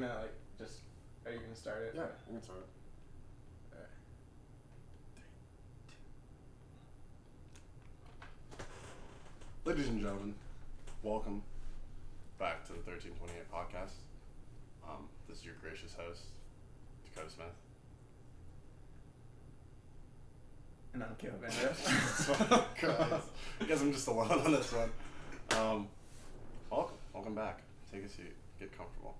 gonna like just? Are you gonna start it? Yeah, we can start it. Alright. Ladies and gentlemen, welcome back to the 1328 podcast. This is your gracious host, Dakota Smith. And I'm Caleb Andrews. I guess I'm just alone on this one. Welcome back. Take a seat, get comfortable.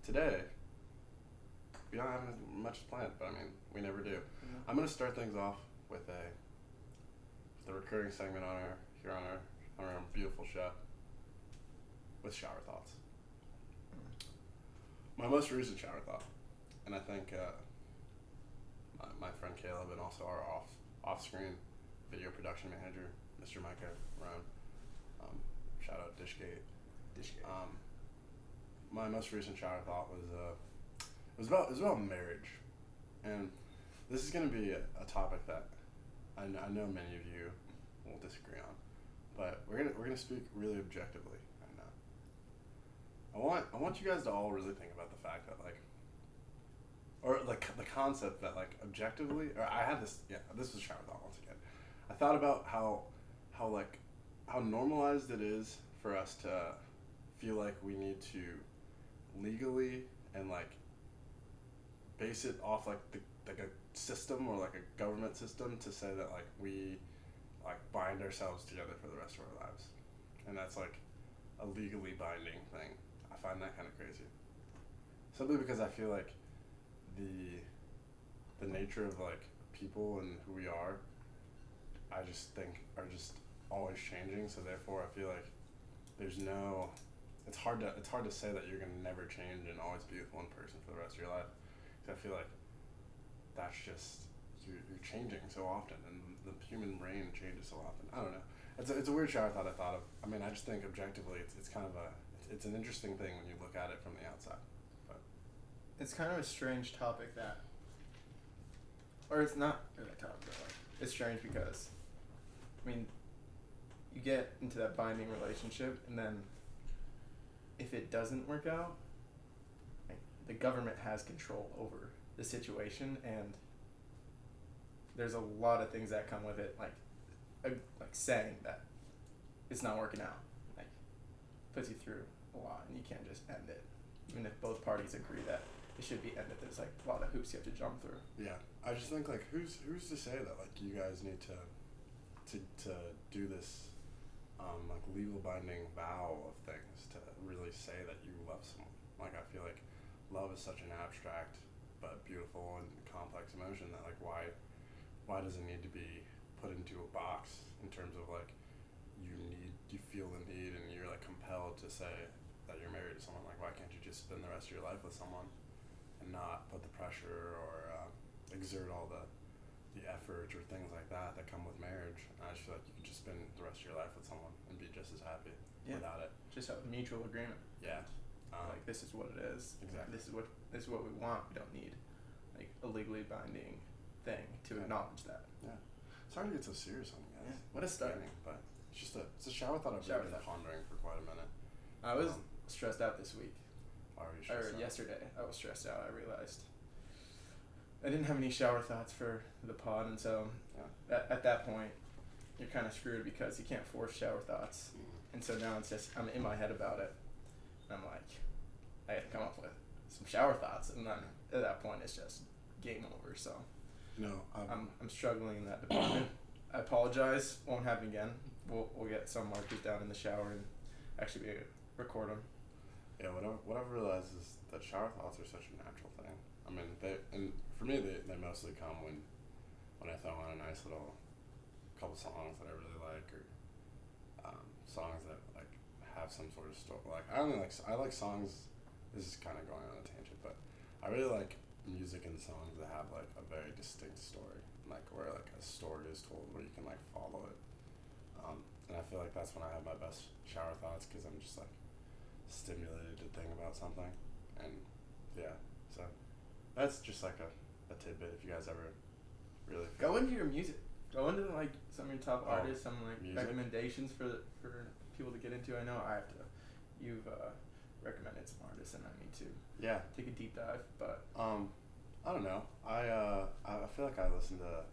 Today, we don't have much planned, but I mean, we never do. Mm-hmm. I'm gonna start things off with the recurring segment on our beautiful show with shower thoughts. My most recent shower thought, and I think my friend Caleb and also our off-screen video production manager, Mr. Micah Roan, shout out Dishgate. My most recent shower thought was about marriage, and this is going to be a topic that I know many of you will disagree on, but we're gonna speak really objectively. And I want you guys to all really think about the fact that the concept that objectively, or I had this was a shower thought once again. I thought about how normalized it is for us to feel like we need to legally and base it off a system or a government system to say that we bind ourselves together for the rest of our lives, and that's a legally binding thing. I find that kind of crazy, simply because I feel like the nature of people and who we are, I just think are just always changing. So therefore, I feel like it's hard to say that you're gonna never change and always be with one person for the rest of your life. Because I feel like that's just you're changing so often, and the human brain changes so often. I don't know. It's a weird shower thought I thought of. I mean, I just think objectively, it's kind of it's an interesting thing when you look at it from the outside. But It's kind of a strange topic or it's not really a topic, but it's strange because, I mean, you get into that binding relationship, and then if it doesn't work out, the government has control over the situation, and there's a lot of things that come with it, like saying that it's not working out, puts you through a lot, and you can't just end it, even if both parties agree that it should be ended. There's a lot of hoops you have to jump through. Yeah, I just think who's to say that you guys need to do this legal binding vow of things to really say that you love someone. I feel like love is such an abstract but beautiful and complex emotion that why does it need to be put into a box in terms of you feel the need and you're compelled to say that you're married to someone. Why can't you just spend the rest of your life with someone and not put the pressure or exert all the effort or things like that come with marriage? And I just feel like you could just spend the rest of your life with someone and be just as happy without it. Just have a mutual agreement. Yeah. This is what it is. Exactly. This is what we want. We don't need a legally binding thing to acknowledge that. Yeah. Sorry to get so serious on you guys. Yeah. What a start. But it's a shower thought I've been pondering for quite a minute. I was stressed out this week. Are you stressed out? Yesterday, I was stressed out. I realized I didn't have any shower thoughts for the pod, and so at that point, you're kind of screwed because you can't force shower thoughts. Mm-hmm. And so now it's just I'm in my head about it. And I'm I have to come up with some shower thoughts, and then at that point, it's just game over. So I'm struggling in that department. I apologize. Won't happen again. We'll get some markers down in the shower and actually record them. Yeah, what I've realized is that shower thoughts are such a natural thing. I mean, for me they mostly come when I throw on a nice little couple songs that I really like, or songs that have some sort of story. I like songs. This is kind of going on a tangent, but I really like music and songs that have a very distinct story, where a story is told where you can follow it. And I feel like that's when I have my best shower thoughts, because I'm just stimulated to think about something. And yeah, so that's just a tidbit if you guys ever really go into your music. Go into some of your top artists, some music? recommendations for people to get into. I know I have to. recommended some artists, and I need to Yeah. take a deep dive. But I don't know. I feel like I listen to.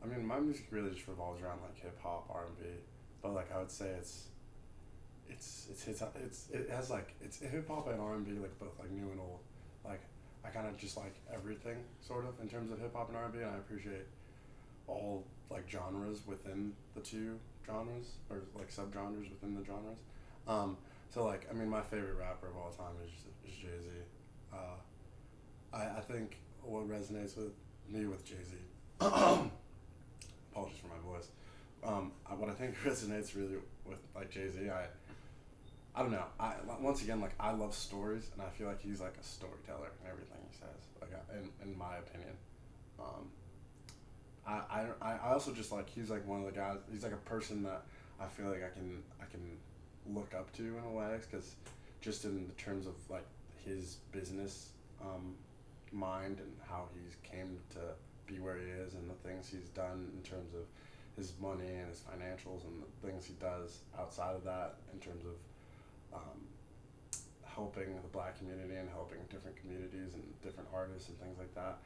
I mean, my music really just revolves around like hip hop, R&B, but like I would say it has like it's hip hop and R&B, like both like new and old. Like I kind of just like everything sort of in terms of hip hop and R&B, and I appreciate all like genres within the two genres or like subgenres within the genres. So like I mean, my favorite rapper of all time is Jay Z. I think what resonates with me with Jay Z. Apologies for my voice. What I think resonates really with like Jay Z, I don't know. Once again, like I love stories, and I feel like he's like a storyteller in everything he says. Like in my opinion, I also just like he's like one of the guys. He's like a person that I feel like I can look up to in a way, because just in the terms of like his business mind and how he's came to be where he is and the things he's done in terms of his money and his financials and the things he does outside of that in terms of helping the black community and helping different communities and different artists and things like that.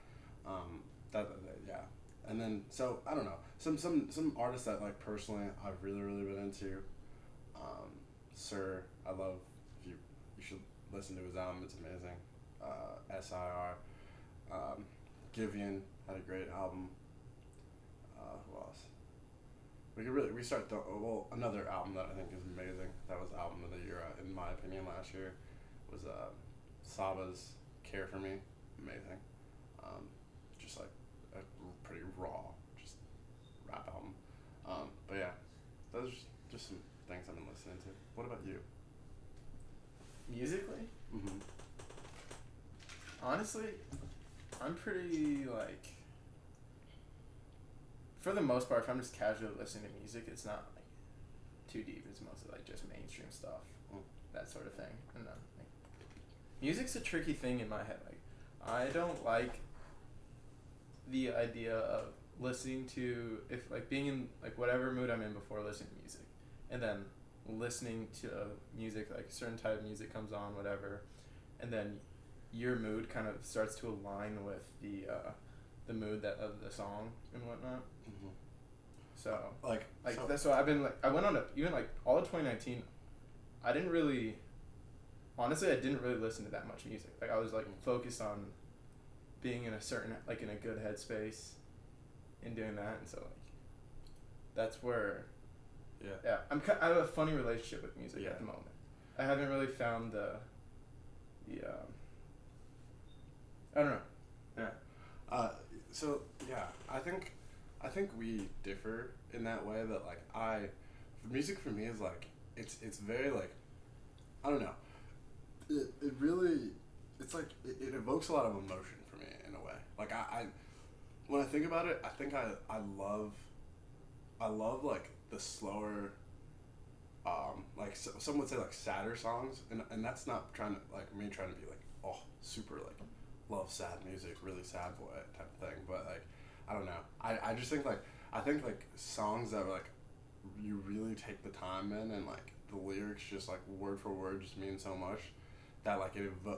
Yeah. And then so I don't know, some artists that like personally I've really been into. Sir, I love, you should listen to his album. It's amazing. SIR. Givian had a great album. Who else? We start another album that I think is amazing. That was album of the year in my opinion last year. Was Saba's "Care for Me." Amazing. Just like a pretty raw, just rap album. But yeah, those are just some things I've been listening to. What about you? musically, Mm-hmm. honestly, I'm pretty like. For the most part, if I'm just casually listening to music, it's not like too deep. It's mostly like just mainstream stuff, that sort of thing. And like, music's a tricky thing in my head. Like, I don't like the idea of listening to being in like whatever mood I'm in before listening to music, and then listening to music, like a certain type of music comes on, whatever, and then your mood kind of starts to align with the mood that of the song and whatnot. Mm-hmm. So So, that's why I've been like I went on even like all of 2019. I didn't really listen to that much music. Like I was like focused on being in a certain like in a good headspace and doing that, and so like that's where I have a funny relationship with music at the moment. I haven't really found the I don't know. Yeah. So yeah, I think we differ in that way that like music for me is like it's very like I don't know. It really it's like it evokes a lot of emotion for me in a way. Like I when I think about it, I think I love like the slower like some would say like sadder songs, and that's not trying to be like super like love sad music, really sad boy type of thing, but like I don't know. I just think like songs that like you really take the time in, and like the lyrics just like word for word just mean so much that like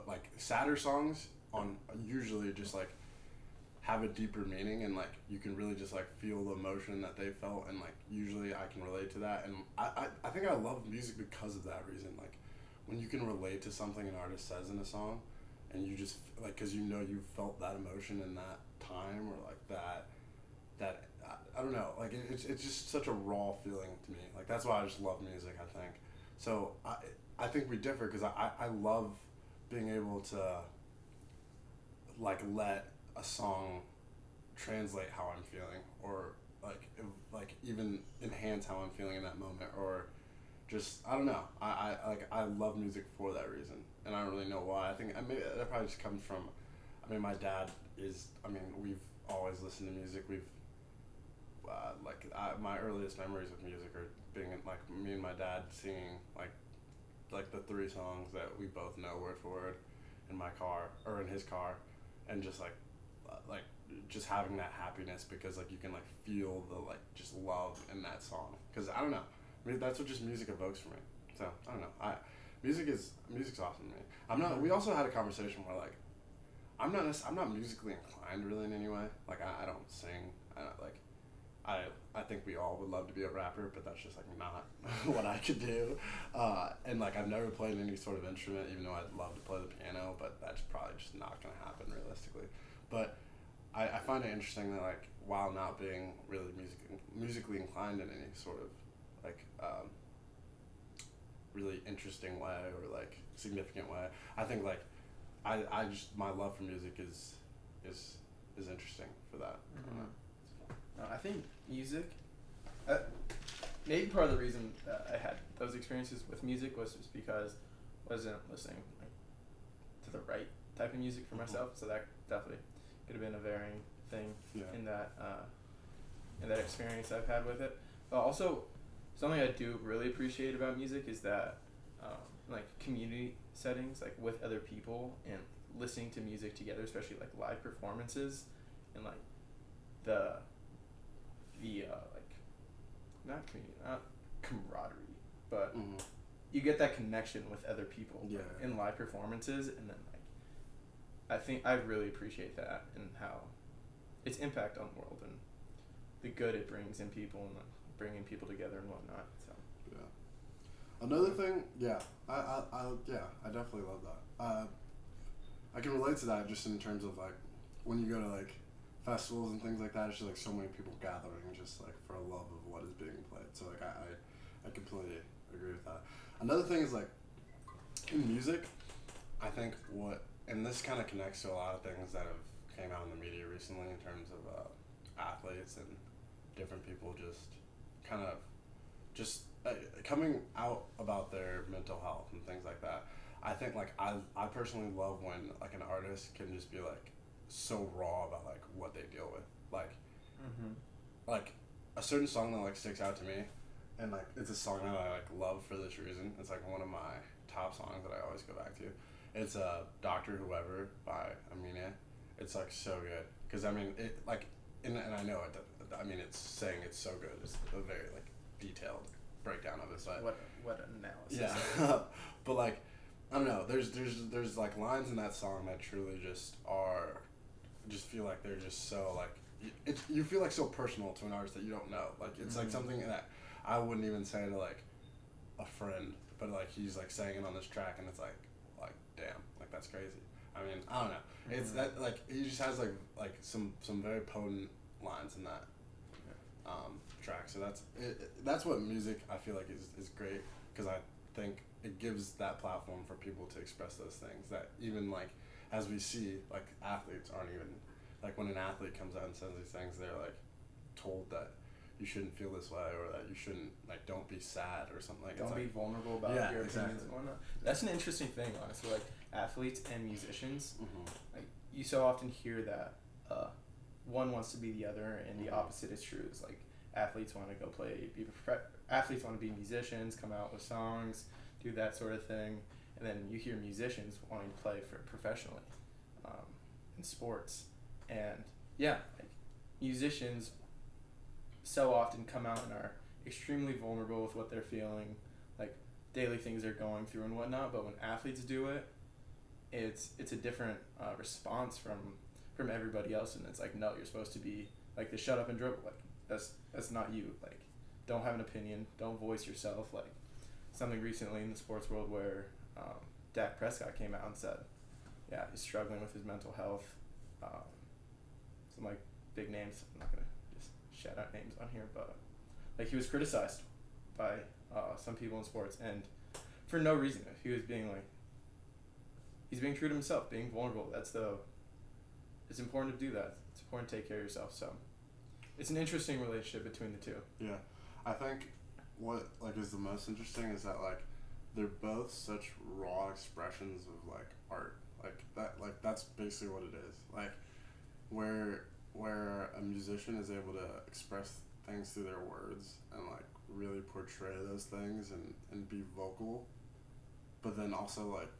like sadder songs on usually just like have a deeper meaning, and like you can really just like feel the emotion that they felt, and like usually I can relate to that, and I think I love music because of that reason. Like when you can relate to something an artist says in a song, and you just like because you know you felt that emotion in that time, or like that I don't know, like it's just such a raw feeling to me. Like that's why I just love music, I think. So I think we differ because I love being able to like let a song translate how I'm feeling, or like even enhance how I'm feeling in that moment, or just I don't know. I love music for that reason, and I don't really know why. I think maybe that probably just comes from. I mean, my dad is. I mean, we've always listened to music. We've my earliest memories of music are being like me and my dad singing like the 3 songs that we both know word for word in my car or in his car, and just like just having that happiness because like you can like feel the like just love in that song, because I don't know, I mean that's what just music evokes for me. So I don't know, music's awesome to me. I'm not. We also had a conversation where like I'm not musically inclined really in any way. Like I don't sing. I don't, like I think we all would love to be a rapper, but that's just like not what I could do. And like I've never played any sort of instrument, even though I'd love to play the piano, but that's probably just not gonna happen realistically. But I find it interesting that like while not being really musically inclined in any sort of like really interesting way or like significant way, I think like I just my love for music is interesting for that. No, I think music. Maybe part of the reason that I had those experiences with music was just because I wasn't listening like, to the right type of music for myself. So that definitely could have been a varying thing in that experience I've had with it. But also, something I do really appreciate about music is that like community settings, like with other people and listening to music together, especially like live performances and like the like not camaraderie, but you get that connection with other people in live performances, and then like I think I really appreciate that and how its impact on the world and the good it brings in people and like, bringing people together and whatnot. So another thing, I definitely love that. I can relate to that just in terms of like when you go to like festivals and things like that, it's just like so many people gathering just like for a love of what is being played. So like I completely agree with that. Another thing is like in music, I think and this kind of connects to a lot of things that have came out in the media recently in terms of athletes and different people just kind of just coming out about their mental health and things like that. I think like I personally love when like an artist can just be like so raw about like what they deal with, like like a certain song that like sticks out to me, and like it's a song that I like love for this reason. It's like one of my top songs that I always go back to. It's Doctor Whoever by Amina. It's like so good because I mean it like and I know it. I mean it's saying it's so good. It's a very like detailed breakdown of it. But what analysis? Yeah, but like I don't know. There's like lines in that song that truly just feel like they're just so like you feel like so personal to an artist that you don't know. Like it's like something that I wouldn't even say to like a friend, but like he's like saying it on this track, and it's like damn, like that's crazy. I mean I don't know. It's that like he just has like some very potent lines in that track. So that's what music I feel like is great because I think it gives that platform for people to express those things that even like as we see like athletes aren't even like when an athlete comes out and says these things they're like told that you shouldn't feel this way or that you shouldn't like don't be sad or something like don't be like, vulnerable about your opinions and whatnot. That's an interesting thing honestly, like athletes and musicians like you so often hear that one wants to be the other and the opposite is true. It's like athletes want to go athletes want to be musicians, come out with songs, do that sort of thing, and then you hear musicians wanting to play for professionally in sports, and like musicians so often come out and are extremely vulnerable with what they're feeling, like daily things they're going through and whatnot. But when athletes do it, it's a different response from everybody else, and it's like no, you're supposed to be like the shut up and dribble. Like that's not you. Like don't have an opinion, don't voice yourself. Like something recently in the sports world where Dak Prescott came out and said, he's struggling with his mental health. Some like big names. I'm not gonna just shout out names on here, but like he was criticized by some people in sports, and for no reason. If he was being like, he's being true to himself, being vulnerable. It's important to do that. It's important to take care of yourself. So it's an interesting relationship between the two. Yeah, I think what like is the most interesting is that like they're both such raw expressions of like art, like that's basically what it is. Like where a musician is able to express things through their words and like really portray those things and be vocal, but then also like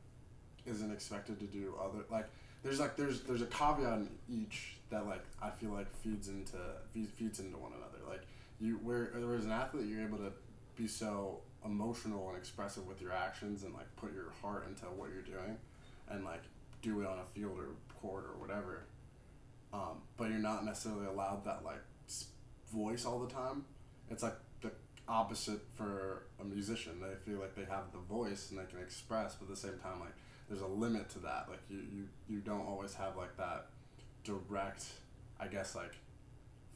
isn't expected to do other like there's a caveat in each that like I feel like feeds into one another. Like whereas an athlete you're able to be so emotional and expressive with your actions and like put your heart into what you're doing, and like do it on a field or court or whatever. But you're not necessarily allowed that like voice all the time. It's like the opposite for a musician. They feel like they have the voice and they can express, but at the same time, like there's a limit to that. Like you don't always have like that direct, I guess, like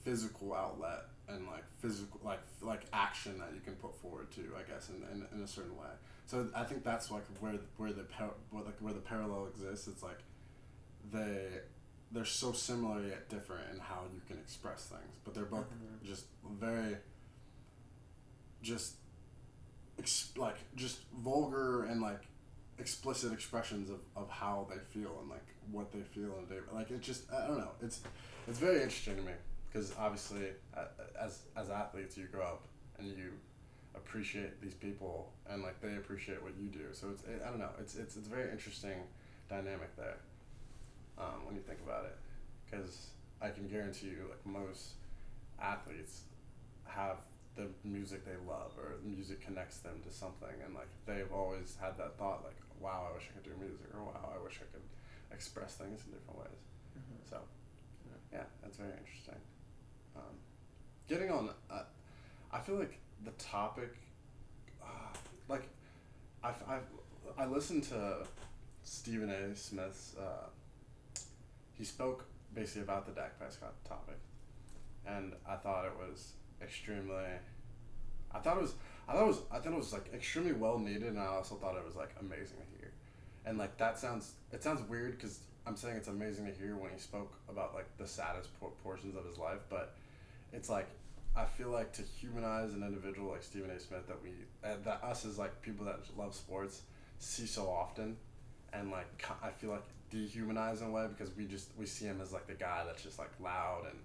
physical outlet and like physical like action that you can put forward to, I guess, in a certain way. So I think that's like where the parallel exists. It's like they're so similar yet different in how you can express things, but they're both just very just vulgar and like explicit expressions of how they feel and like what they feel, and like it just, I don't know, it's very interesting to me, because obviously as athletes you grow up and you appreciate these people and like they appreciate what you do, so I don't know, it's a very interesting dynamic there, when you think about it, because I can guarantee you like most athletes have the music they love, or music connects them to something, and like they've always had that thought like, wow, I wish I could do music, or wow, I wish I could express things in different ways. So yeah, that's very interesting. Getting on, I feel like the topic, like I listened to Stephen A. Smith's, he spoke basically about the Dak Prescott topic, and I thought it was extremely, I thought it was like extremely well needed, and I also thought it was like amazing to hear. And like it sounds weird because I'm saying it's amazing to hear when he spoke about like the saddest portions of his life, but it's like, I feel like to humanize an individual like Stephen A. Smith that us as like people that love sports see so often, and like I feel like dehumanize in a way, because we see him as like the guy that's just like loud and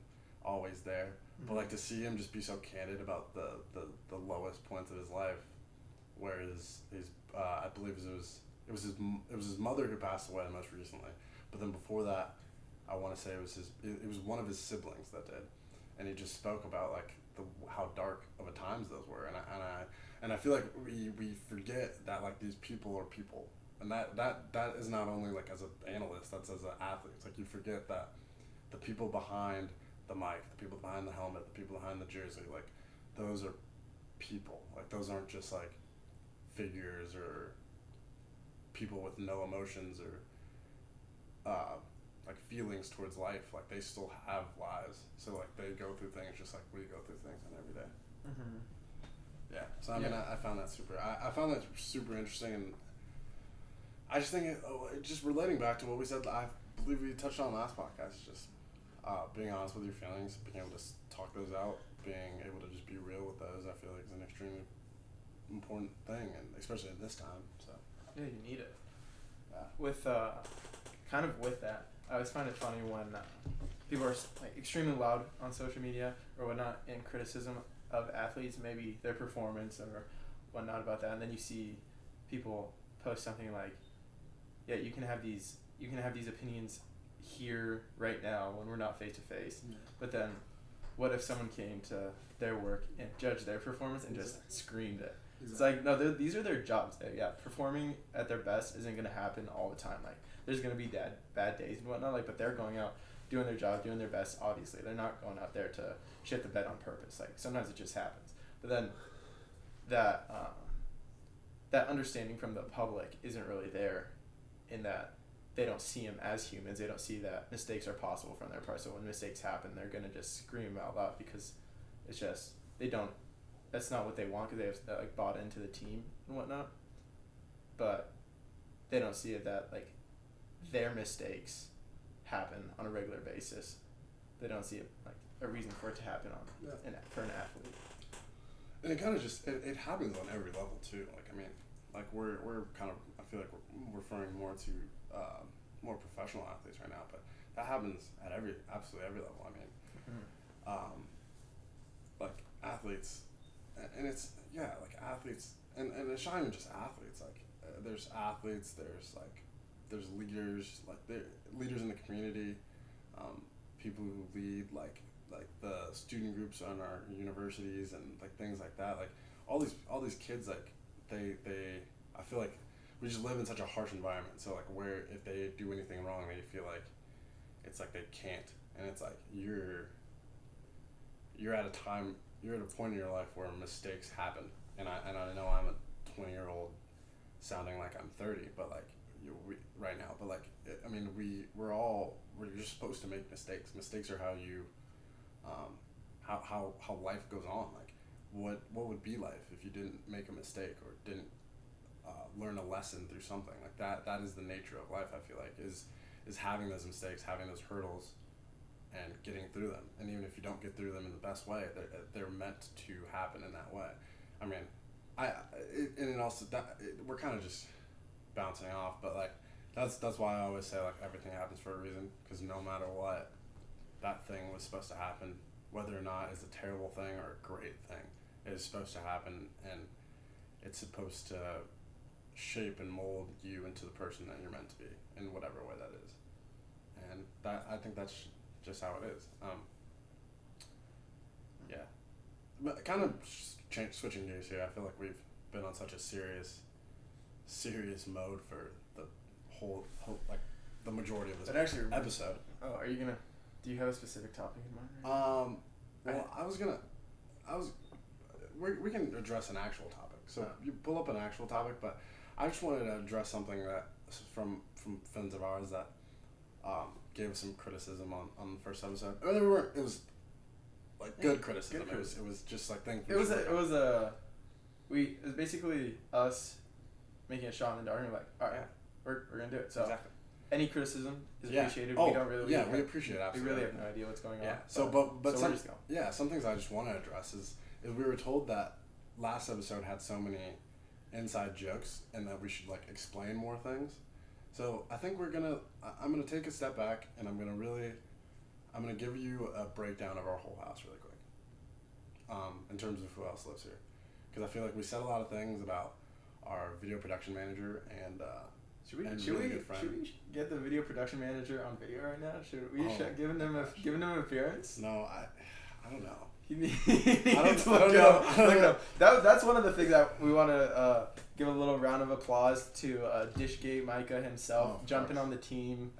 always there. But like to see him just be so candid about the lowest points of his life, where his I believe it was his mother who passed away most recently, but then before that, I want to say it was one of his siblings that did, and he just spoke about like how dark of a times those were, and I feel like we forget that like these people are people, and that is not only like as an analyst, that's as an athlete. It's like you forget that the people behind the mic, the people behind the helmet, the people behind the jersey, like those are people. Like those aren't just like figures or people with no emotions or like feelings towards life. Like they still have lives, so like they go through things just like we go through things in every day. Yeah, so I mean, I found that I found that super interesting, and I just think it just relating back to what we said, I believe we touched on last podcast, just being honest with your feelings, being able to talk those out, being able to just be real with those, I feel like is an extremely important thing, and especially in this time. So yeah, you need it. Yeah. With kind of with that, I always find it funny when people are like extremely loud on social media or whatnot in criticism of athletes, maybe their performance or whatnot about that, and then you see people post something like, yeah, you can have these opinions here right now when we're not face to face, but then what if someone came to their work and judged their performance and just screamed it? It's like, no, these are their jobs. Yeah, performing at their best isn't going to happen all the time. Like, there's going to be bad days and whatnot, like, but they're going out doing their job, doing their best, obviously. They're not going out there to shit the bed on purpose. Like, sometimes it just happens. But then that understanding from the public isn't really there, in that they don't see them as humans. They don't see that mistakes are possible from their part. So when mistakes happen, they're going to just scream out loud, because it's just, that's not what they want, because they have like bought into the team and whatnot. But they don't see it that like their mistakes happen on a regular basis. They don't see it like a reason for it to happen for an athlete. And it kind of just it happens on every level too. Like I mean, like we're kind of, I feel like we're referring more to more professional athletes right now, but that happens at absolutely every level. I mean, like athletes, and it's like athletes, and it's not even just athletes. Like there's athletes, there's leaders, like leaders in the community, people who lead like the student groups on our universities and like things like that. Like all these kids, like they I feel like we just live in such a harsh environment. So like where if they do anything wrong, they feel like it's like they can't, and it's like you're at a time, you're at a point in your life where mistakes happen, and I know I'm a 20-year-old sounding like I'm 30, but like right now, but like I mean we're just supposed to make mistakes. Mistakes are how you how life goes on. Like what would be life if you didn't make a mistake or didn't learn a lesson through something like that? That is the nature of life. I feel like is having those mistakes, having those hurdles, and getting through them. And even if you don't get through them in the best way, they're meant to happen in that way. I mean, we're kind of just bouncing off, but like that's why I always say like everything happens for a reason, because no matter what, that thing was supposed to happen, whether or not it's a terrible thing or a great thing. It is supposed to happen, and it's supposed to shape and mold you into the person that you're meant to be in whatever way that is. And that, I think that's just how it is. Yeah. But kind of switching gears here, I feel like we've been on such a serious mode for the whole like the majority of this episode. Oh, are you gonna? Do you have a specific topic in mind? We can address an actual topic. So you pull up an actual topic, but I just wanted to address something that from friends of ours that gave us some criticism on the first episode. It was like good criticism. It was just like thank you. It was basically us making a shot in the dark and like, all right, we're gonna do it. So exactly. Any criticism is appreciated. Oh, we don't really. we appreciate it. Absolutely. We really have no idea what's going on. Yeah. So but we're just going. Yeah, some things I just want to address is we were told that last episode had so many inside jokes and that we should like explain more things. So I think I'm gonna take a step back and I'm gonna give you a breakdown of our whole house really quick. In terms of who else lives here, because I feel like we said a lot of things about our video production manager and. Should we get the video production manager on video right now? Should we giving him an appearance? No, I don't know. He needs to look it up. That's one of the things that we want to give a little round of applause to Dishgate Micah himself, jumping on the team.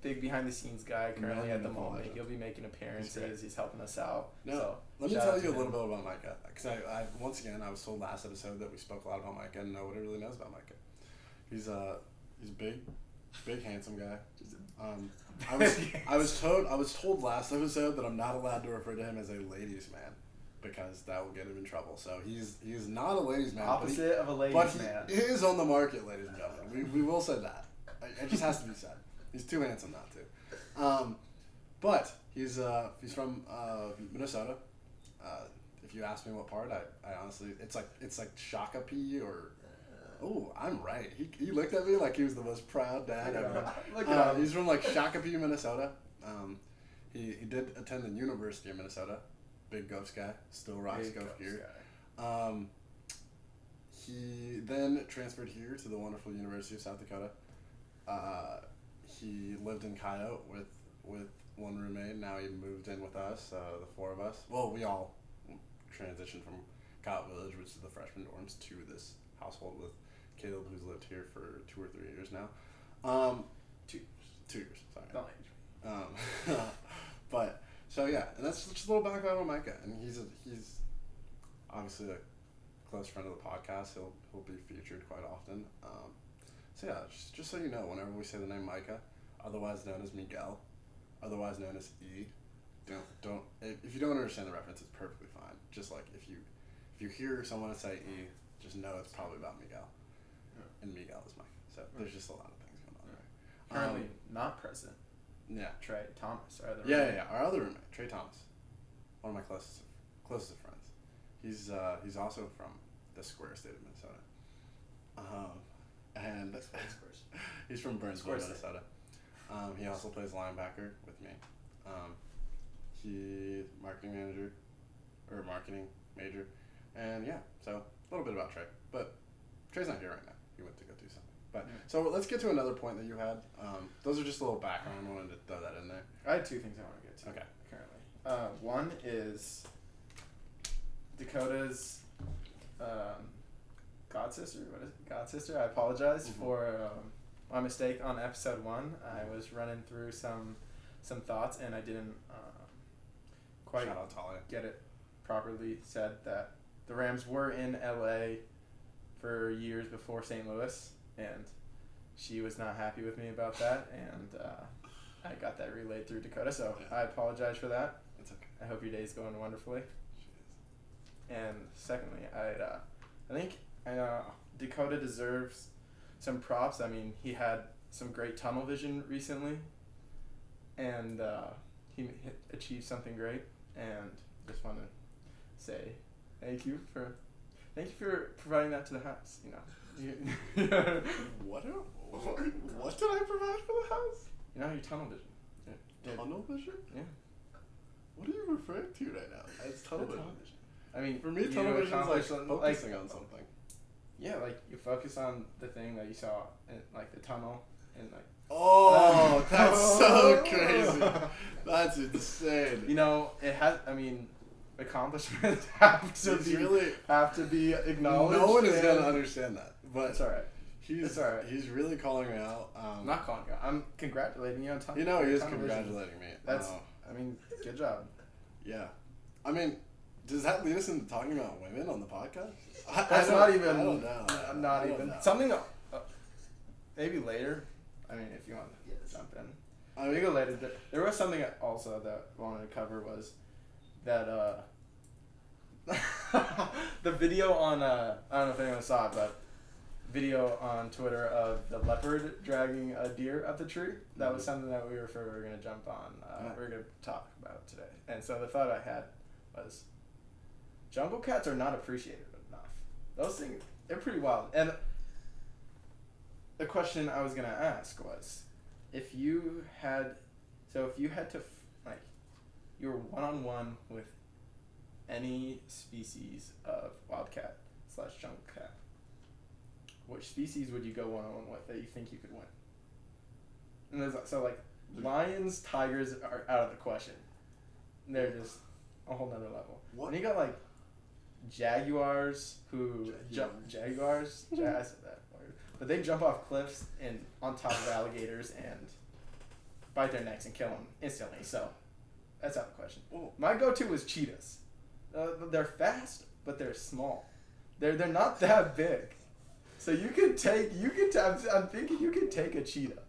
Big behind the scenes guy currently at the moment. He'll be making appearances. He's helping us out. Let me tell you a little bit about Micah, because I once again I was told last episode that we spoke a lot about Micah and nobody really knows about Micah. He's big handsome guy. I was told last episode that I'm not allowed to refer to him as a ladies man because that will get him in trouble. So he's not a ladies man. Opposite of a ladies man. But he is on the market, ladies and gentlemen. We will say that. It just has to be said. He's too handsome not to. But he's from Minnesota. If you ask me what part, I honestly it's like Shakopee or. Oh, I'm right. He looked at me like he was the most proud dad ever. Look at him. He's from like Shakopee, Minnesota. He did attend the University of Minnesota. Big Ghost guy. Still rocks Ghost gear. He then transferred here to the wonderful University of South Dakota. He lived in Coyote with one roommate. Now he moved in with us, the four of us. Well, we all transitioned from Coyote Village, which is the freshman dorms, to this household with Caleb, who's lived here for 2 or 3 years now. 2 years, sorry. Don't age me. But so yeah, and that's just a little background on Micah, and he's obviously a close friend of the podcast. He'll be featured quite often. So yeah, just so you know, whenever we say the name Micah, otherwise known as Miguel, otherwise known as E, don't if you don't understand the reference, it's perfectly fine. Just like if you hear someone say E, just know it's probably about Miguel. And Miguel is Micah. So there's just a lot of things going on there. Currently not present. Yeah. Trey Thomas, our other roommate. Yeah. Our other roommate, Trey Thomas. One of my closest friends. He's also from the square state of Minnesota. And he's from Burnsville, Minnesota. He also plays linebacker with me. He's marketing major. And yeah, so a little bit about Trey. But Trey's not here right now. He went to go do something. But so let's get to another point that you had. Those are just a little background. I wanted to throw that in there. I had 2 things I want to get to. Okay. Currently, one is Dakota's God sister. What is it? God sister. I apologize for my mistake on episode 1. I was running through some thoughts and I didn't quite Shout out Talia. get it properly said that the Rams were in LA for years before St. Louis, and she was not happy with me about that, and I got that relayed through Dakota, so I apologize for that. It's okay. I hope your day's going wonderfully. She is. And secondly, I think Dakota deserves some props. I mean, he had some great tunnel vision recently, and he achieved something great, and just want to say thank you for providing that to the house. What did I provide for the house? Your tunnel vision. Yeah. Tunnel vision? Yeah. What are you referring to right now? It's tunnel vision. I mean, For me, tunnel vision is like focusing on something. Yeah, like you focus on the thing that you saw in like the tunnel and like. Oh, that's so crazy. That's insane. It has. I mean, accomplishments have to be acknowledged. No one is gonna understand that, but it's all right. It's all right. He's really calling me out. I'm not calling you out. I'm congratulating you on tunnel. He is congratulating me. I mean, good job. Yeah, I mean, does that lead us into talking about women on the podcast? That's not even. I don't know. Not even something. Maybe later. I mean, if you want to jump in, we go later. There was something also that I wanted to cover was that the video on I don't know if anyone saw it, but video on Twitter of the leopard dragging a deer up the tree. That was something that we were going to jump on. We were going to talk about today. And so the thought I had was jungle cats are not appreciated enough. Those things, they're pretty wild. And the question I was going to ask was, if you had to, you were one-on-one with any species of wildcat / jungle cat, which species would you go one-on-one with that you think you could win? And lions, tigers are out of the question. They're just a whole nother level. What? And you got jaguars who jaguars. I said that word, but they jump off cliffs and on top of alligators and bite their necks and kill them instantly. So that's out of the question. Ooh. My go-to was cheetahs. They're fast, but they're small. They're not that big. So I'm thinking you could take a cheetah.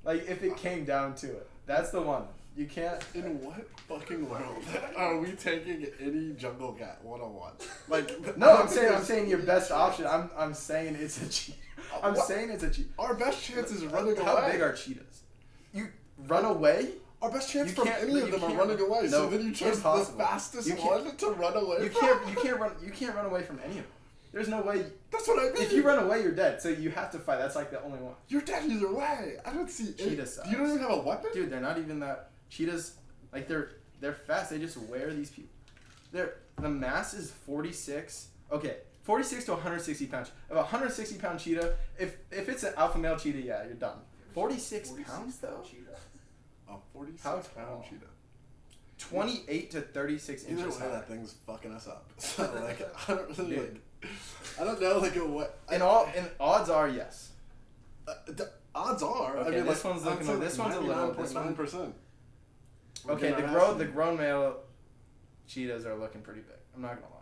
If it came down to it. That's the one. You can't. In what fucking world are we taking any jungle cat 101? No, I'm saying your best option. I'm saying it's a cheetah. Saying it's a cheetah. Our best chance is running away. How big are cheetahs? You run away? Our best chance from any of them are running away. No, so then you choose the fastest one to run away. You can't run away from any of them. There's no way. That's what I mean. If you run away, you're dead. So you have to fight. That's the only one. You're dead either way. I don't see cheetahs. You don't even have a weapon? Dude, they're not even that. Cheetahs, they're fast. They just wear these people. The mass is 46. Okay, 46 to 160 pounds. If a 160 pound cheetah, if it's an alpha male cheetah, yeah, you're done. 46 pounds though? A 46 pound cheetah. 28 to 36 inches Either way, high. that thing's fucking us up. So I don't really I don't know what. And odds are yes. The odds are. Okay, I mean, this one's looking. This one's a little. 99.9%. Okay, the grown male cheetahs are looking pretty big. I'm not gonna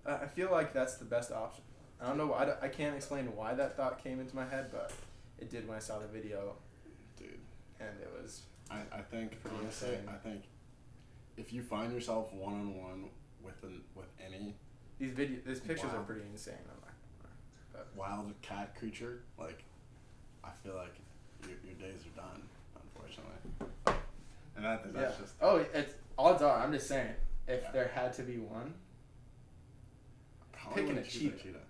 lie. I feel like that's the best option. I don't know. I can't explain why that thought came into my head, but it did when I saw the video. Dude. And it was. I think pretty honestly, insane. I think if you find yourself one-on-one with any these pictures are pretty insane. Wild cat creature, I feel like your days are done, unfortunately. And that's just. Oh, it's odds are. I'm just saying, if there had to be one, picking a cheetah.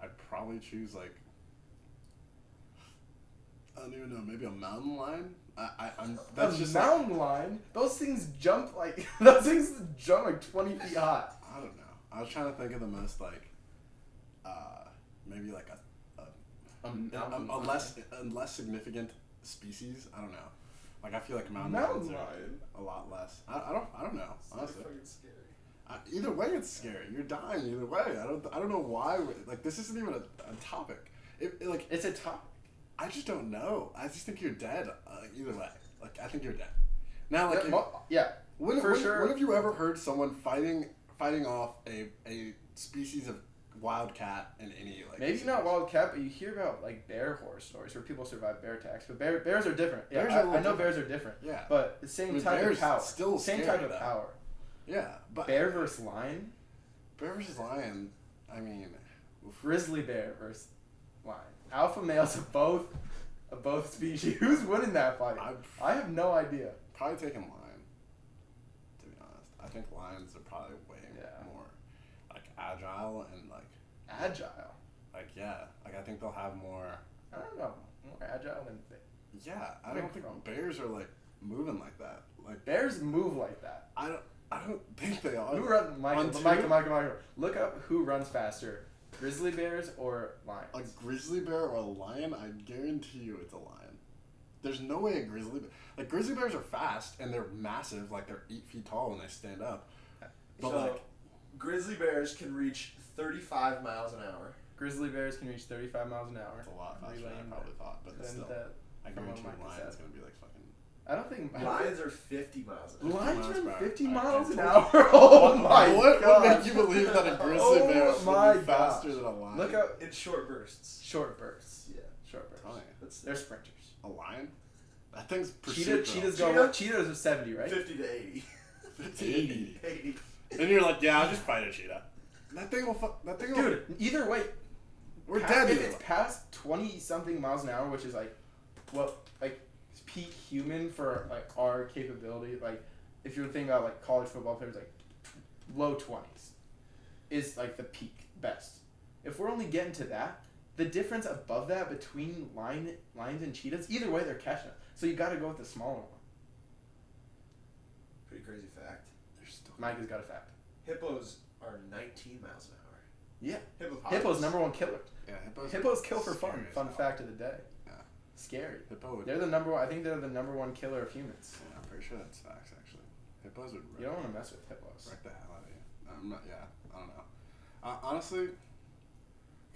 I'd probably choose I don't even know, maybe a mountain lion. Mountain lion. Those things jump 20 feet high. I don't know. I was trying to think of the most maybe a less significant species. I don't know. I feel like mountain lions are a lot less. I don't know. Honestly, Either way, it's scary. You're dying either way. I don't know why. Like, this isn't even a topic. It's a topic. I just don't know. I just think you're dead. Either way, like I think you're dead. Now, like, when have you ever heard someone fighting off a species of wildcat in any like? Maybe not wildcat, but you hear about like bear horror stories where people survive bear attacks. But bears are different. Yeah, I know bears are different. Yeah, but the same type of power. Still same type of power. Yeah, but bear versus lion. Bear versus lion. I mean, grizzly bear versus lion. Alpha males of both species. Who's winning that fight? I have no idea. Probably taking lion. To be honest, I think lions are probably way more like agile and like agile. Like like I think they'll have more. I don't know, more agile than. Yeah, I don't think bears are like moving like that. Like bears move like that. I don't think they are. Who runs? Michael. Look up who runs faster, grizzly bears or lions. A grizzly bear or a lion? I guarantee you it's a lion. There's no way a grizzly bear. Like grizzly bears are fast and they're massive. Like they're 8 feet tall when they stand up. But like, grizzly bears can reach 35 miles an hour. Grizzly bears can reach 35 miles an hour. It's a lot faster than I probably thought, but still. I guarantee you lion's gonna be like fucking. I don't think lions are 50 miles an hour. Lions run 50 miles an hour. Oh my god! What would make you believe that a grizzly bear should be faster than a lion? Look out in short bursts. Short bursts. Yeah, short bursts. Oh, yeah. They're sprinters. A lion? That thing's cheetahs are 70, right? 50 to 80. 80. And you're like, yeah, I'll just fight a cheetah. That thing will. Dude, either way, we're dead. If it's past 20 something miles an hour, which is like, peak human for like our capability, like if you're thinking about like college football players, like low 20s is like the peak best. If we're only getting to that, the difference above that between lions and cheetahs, either way they're catching up. So you got to go with the smaller one. Pretty crazy fact. Mike has got a fact. Hippos are 19 miles an hour. Yeah. Hippos number one killer. Yeah, hippos kill for fun. Fun fact of the day. Scary. They're the number one. I think they're the number one killer of humans. Yeah, I'm pretty sure that's facts. Actually, hippos would. You don't want to mess with hippos. Wreck the hell out of you. I'm not. Yeah, I don't know. Honestly.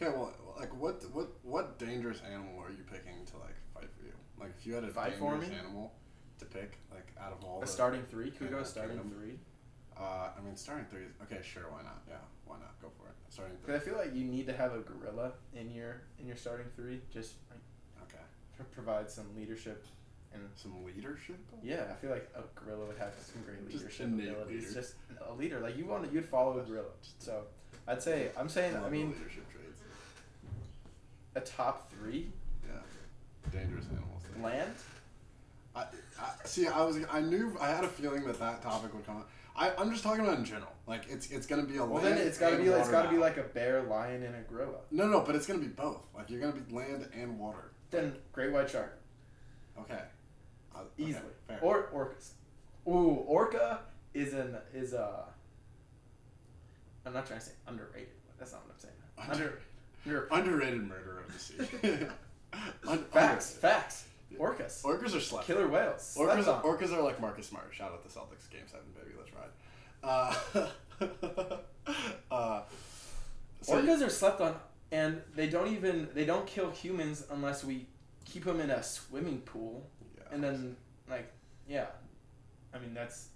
Okay, well, like, what dangerous animal are you picking to like fight for you? Like, if you had a dangerous animal to pick, like, out of all a starting three, could we go starting three? I mean, starting three. Okay, sure. Why not? Yeah, why not? Go for it. Starting three. Because I feel like you need to have a gorilla in your starting three, just like. Provide some leadership and some leadership. Yeah, I feel like a gorilla would have some great leadership abilities. Leader. Just a leader, like you'd follow a gorilla. So I'm saying, I mean, leadership traits. A top three. Yeah, dangerous animals. Land. I knew I had a feeling that topic would come up. I'm just talking about in general. Like it's gonna be a land. Well, then it's gotta be like a bear, lion, and a gorilla. No, but it's gonna be both. Like you're gonna be land and water. Then great white shark. Okay. Easily. Okay, or orcas. Ooh, orca is I'm not trying to say underrated. That's not what I'm saying. Underrated murder of the sea. Facts. Orcas. Orcas are slept. Killer whales. Orcas are like Marcus Smart. Shout out the Celtics. Game 7, baby. Let's ride. Orcas are slept on, and they don't kill humans unless we keep them in a swimming pool. Yeah. And then I mean that's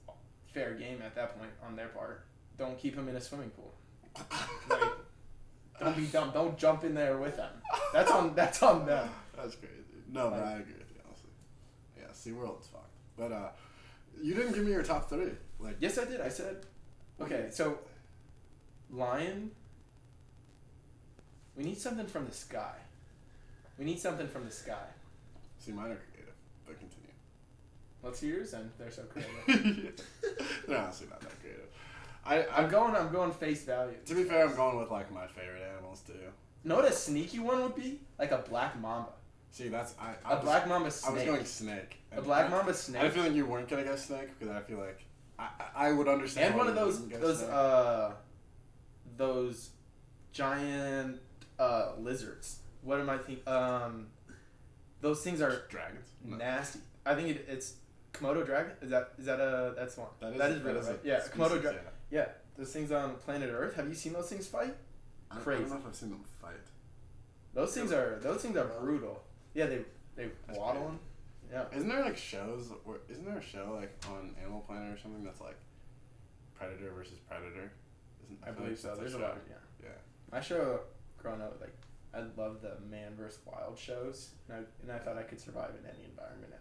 fair game at that point on their part. Don't keep them in a swimming pool. Like, don't be dumb. Don't jump in there with them. That's on them. That's crazy. No, but I agree with you honestly. Yeah, SeaWorld's fucked. But you didn't give me your top 3. Like yes, I did. I said okay. So lion. We need something from the sky. See, mine are creative, but continue. Let's hear yours, and they're so creative. They're honestly not that creative. I'm going face value. To be fair, I'm going with like my favorite animals too. Know what a sneaky one would be? Like a black mamba. See, that's black mamba snake. I was going snake. A black mamba snake. I had a feeling you weren't gonna get snake because I feel like I would understand. And one of those giant lizards. What am I thinking? Those things are dragons. Nasty. I think it's Komodo dragon. Is that that's one? That is right? Yeah, Komodo dragon. Yeah, those things on planet Earth. Have you seen those things fight? Crazy. I don't know if I've seen them fight. Those things are brutal. Yeah, they That's waddle crazy. them. Yeah. Isn't there like shows? Isn't there a show like on Animal Planet or something that's like Predator versus Predator? I believe so. There's a lot of Yeah. My show growing up, like I loved the Man vs. Wild shows, and I thought I could survive in any environment.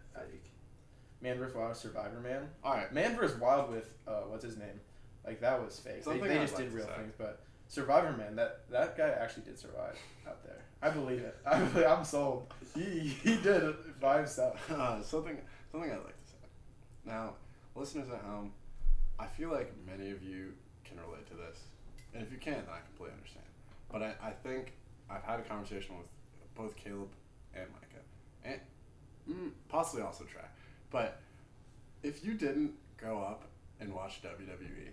Man vs. Wild, Survivor Man. All right. Man vs. Wild with what's his name? Like that was fake. They just did real things, but Survivor Man, that guy actually did survive out there. I believe it. I'm sold. He did it by himself. Something I'd like to say. Now, listeners at home, I feel like many of you can relate to this, and if you can't, then I completely understand. But I think I've had a conversation with both Caleb and Micah, and possibly also Trey. But if you didn't grow up and watch WWE,